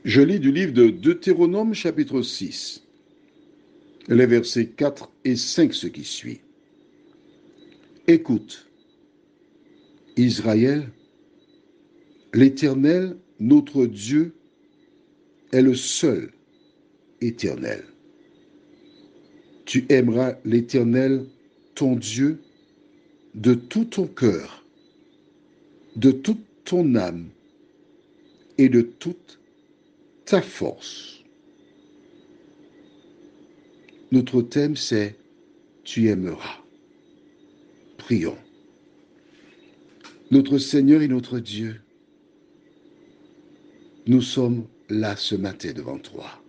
Je lis du livre de Deutéronome chapitre 6, les versets 4 et 5, ce qui suit. Écoute, Israël, l'Éternel, notre Dieu, est le seul éternel. Tu aimeras l'Éternel, ton Dieu, de tout ton cœur, de toute ton âme et de toute ta force. Notre thème, c'est Tu aimeras. Prions. Notre Seigneur et notre Dieu, nous sommes là ce matin devant toi.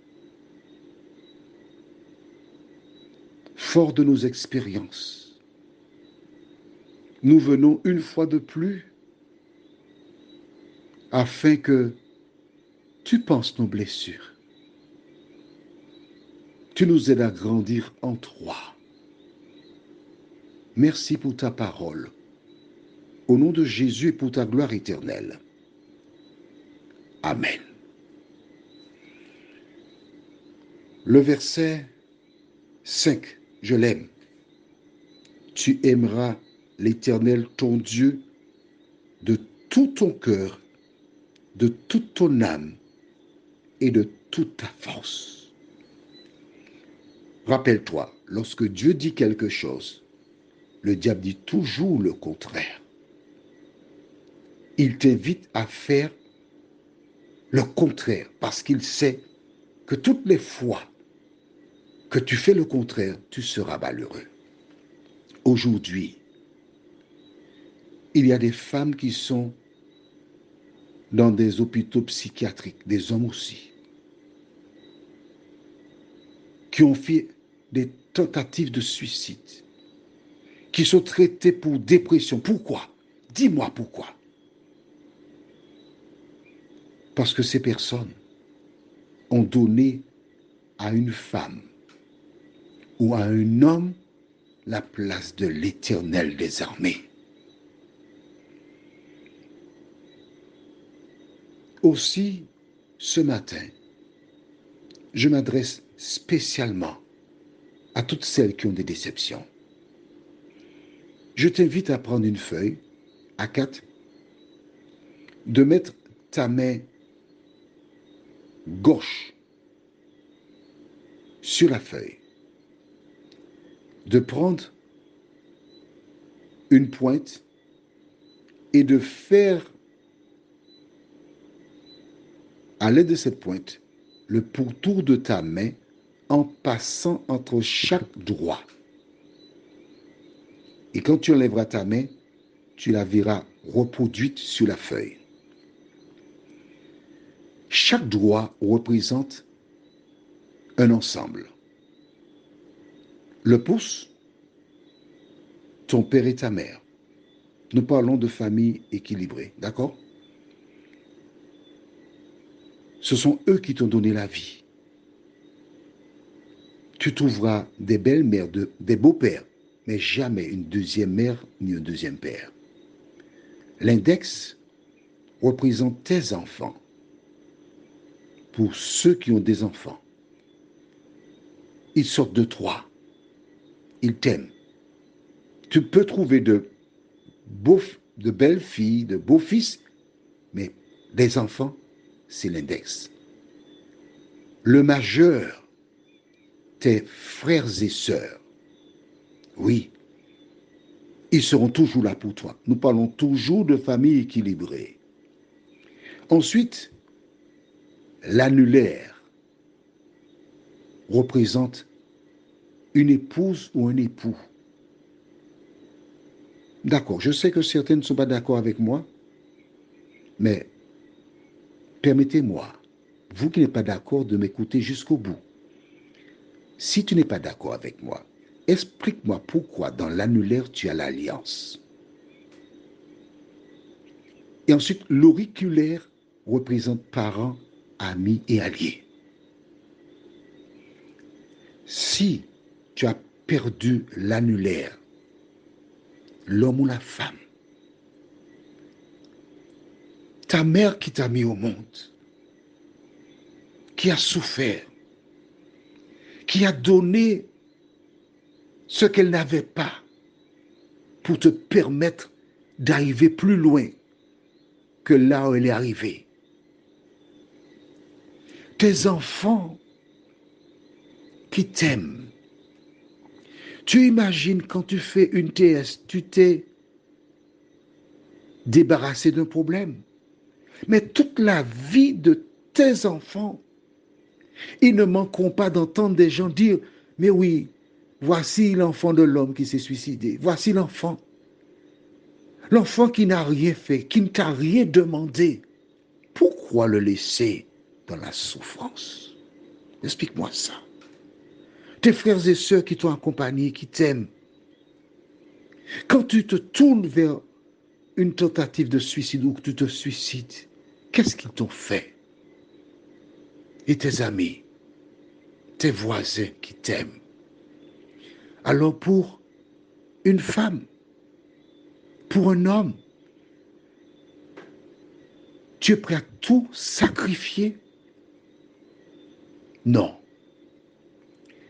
Fort de nos expériences, nous venons une fois de plus afin que tu penses nos blessures. Tu nous aides à grandir en toi. Merci pour ta parole. Au nom de Jésus et pour ta gloire éternelle. Amen. Le verset 5, je l'aime. Tu aimeras l'Éternel ton Dieu de tout ton cœur, de toute ton âme et de toute ta force. Rappelle-toi, lorsque Dieu dit quelque chose, le diable dit toujours le contraire. Il t'invite à faire le contraire parce qu'il sait que toutes les fois que tu fais le contraire, tu seras malheureux. Aujourd'hui, il y a des femmes qui sont dans des hôpitaux psychiatriques, des hommes aussi, qui ont fait des tentatives de suicide, qui sont traités pour dépression. Pourquoi? Dis-moi pourquoi. Parce que ces personnes ont donné à une femme ou à un homme la place de l'Éternel des armées. Aussi, ce matin, je m'adresse spécialement à toutes celles qui ont des déceptions. Je t'invite à prendre une feuille A4, de mettre ta main gauche sur la feuille, de prendre une pointe et de faire, à l'aide de cette pointe, le pourtour de ta main en passant entre chaque doigt. Et quand tu enlèveras ta main, tu la verras reproduite sur la feuille. Chaque doigt représente un ensemble. Le pouce, ton père et ta mère. Nous parlons de famille équilibrée, d'accord? Ce sont eux qui t'ont donné la vie. Tu trouveras des belles-mères, des beaux-pères, mais jamais une deuxième mère ni un deuxième père. L'index représente tes enfants. Pour ceux qui ont des enfants, ils sortent de toi. Ils t'aiment. Tu peux trouver de belles filles, de beaux fils, mais des enfants, c'est l'index. Le majeur, tes frères et sœurs, oui, ils seront toujours là pour toi. Nous parlons toujours de famille équilibrée. Ensuite, l'annulaire représente une épouse ou un époux. D'accord, je sais que certains ne sont pas d'accord avec moi, mais permettez-moi, vous qui n'êtes pas d'accord, de m'écouter jusqu'au bout. Si tu n'es pas d'accord avec moi, explique-moi pourquoi dans l'annulaire tu as l'alliance. Et ensuite, l'auriculaire représente parents, amis et alliés. Si tu as perdu l'annulaire, l'homme ou la femme, ta mère qui t'a mis au monde, qui a souffert, qui a donné ce qu'elle n'avait pas pour te permettre d'arriver plus loin que là où elle est arrivée. Tes enfants qui t'aiment. Tu imagines quand tu fais une TS, tu t'es débarrassé d'un problème. Mais toute la vie de tes enfants, ils ne manqueront pas d'entendre des gens dire, mais oui, voici l'enfant de l'homme qui s'est suicidé. Voici l'enfant. L'enfant qui n'a rien fait, qui ne t'a rien demandé. Pourquoi le laisser dans la souffrance? Explique-moi ça. Tes frères et sœurs qui t'ont accompagné, qui t'aiment, quand tu te tournes vers une tentative de suicide ou que tu te suicides, qu'est-ce qu'ils t'ont fait? Et tes amis, tes voisins qui t'aiment. Alors pour une femme, pour un homme, tu es prêt à tout sacrifier? Non.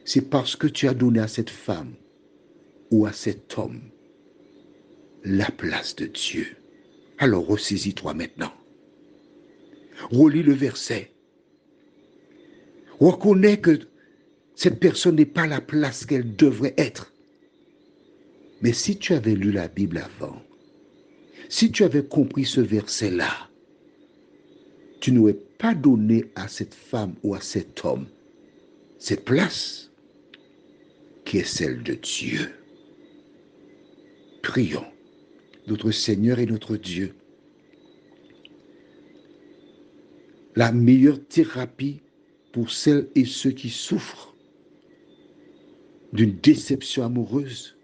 C'est parce que tu as donné à cette femme ou à cet homme la place de Dieu. Alors ressaisis-toi maintenant. Relis le verset. Reconnais que cette personne n'est pas la place qu'elle devrait être. Mais si tu avais lu la Bible avant, si tu avais compris ce verset-là, tu n'aurais pas donné à cette femme ou à cet homme cette place qui est celle de Dieu. Prions. Notre Seigneur et notre Dieu, la meilleure thérapie pour celles et ceux qui souffrent d'une déception amoureuse,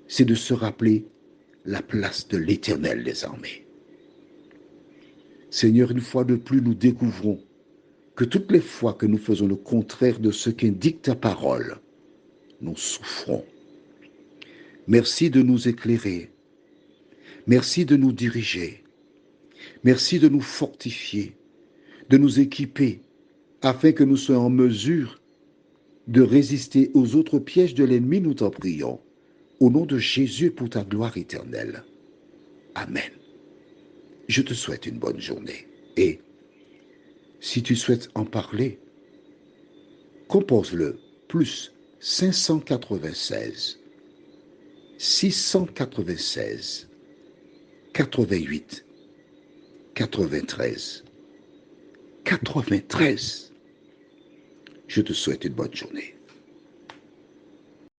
c'est de se rappeler la place de l'Éternel désormais. Seigneur, une fois de plus, nous découvrons que toutes les fois que nous faisons le contraire de ce qu'indique ta parole, nous souffrons. Merci de nous éclairer. Merci de nous diriger. Merci de nous fortifier, de nous équiper, afin que nous soyons en mesure de résister aux autres pièges de l'ennemi, nous t'en prions. Au nom de Jésus pour ta gloire éternelle. Amen. Je te souhaite une bonne journée. Et si tu souhaites en parler, compose-le plus 596 696 88 93 93. Je te souhaite une bonne journée.